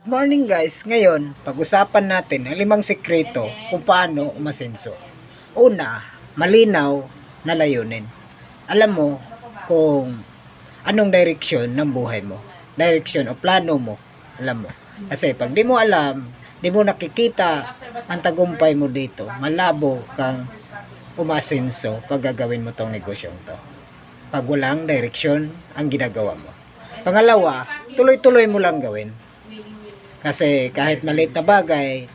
Morning guys, ngayon pag-usapan natin ang 5 sikreto kung paano umasenso. Una, malinaw na layunin. Alam mo kung anong direksyon ng buhay mo, direksyon o plano mo, alam mo. Kasi pag di mo alam, di mo nakikita ang tagumpay mo dito, malabo kang umasenso pag gagawin mo tong negosyong to. Pag walang direksyon ang ginagawa mo. Pangalawa, tuloy-tuloy mo lang gawin. Kasi kahit maliit na bagay,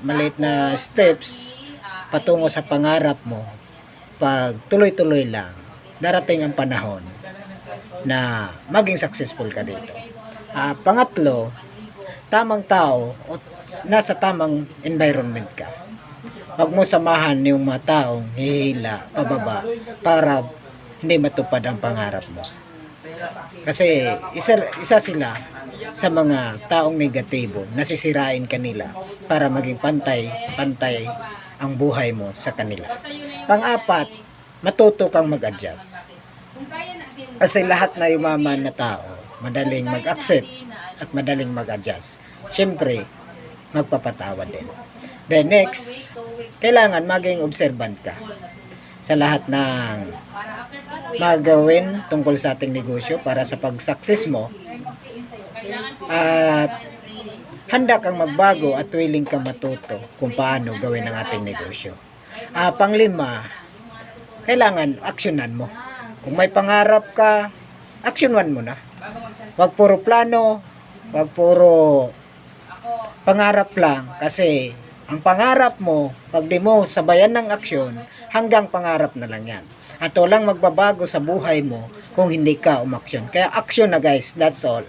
maliit na steps patungo sa pangarap mo, pag tuloy-tuloy lang, darating ang panahon na maging successful ka dito. Pangatlo, tamang tao o nasa tamang environment ka. Huwag mo samahan yung mga taong hihila pababa para hindi matupad ang pangarap mo. Kasi isa sila sa mga taong negatibo, nasisirain kanila para maging pantay ang buhay mo sa kanila. Pang-apat, matuto kang mag-adjust. Kasi lahat na yumaman na tao, madaling mag-accept at madaling mag-adjust. Siyempre, magpapatawad din. Then next, kailangan maging observant ka sa lahat ng magawin tungkol sa ating negosyo para sa pag-success mo. At handa kang magbago at willing kang matuto kung paano gawin ang ating negosyo. Panglima, kailangan aksyonan mo. Kung may pangarap ka, aksyonan mo na. Huwag puro plano, huwag puro pangarap lang, kasi ang pangarap mo, pag di mo sabayan ng aksyon, hanggang pangarap na lang yan. At walang magbabago sa buhay mo kung hindi ka umaksyon. Kaya aksyon na guys, that's all.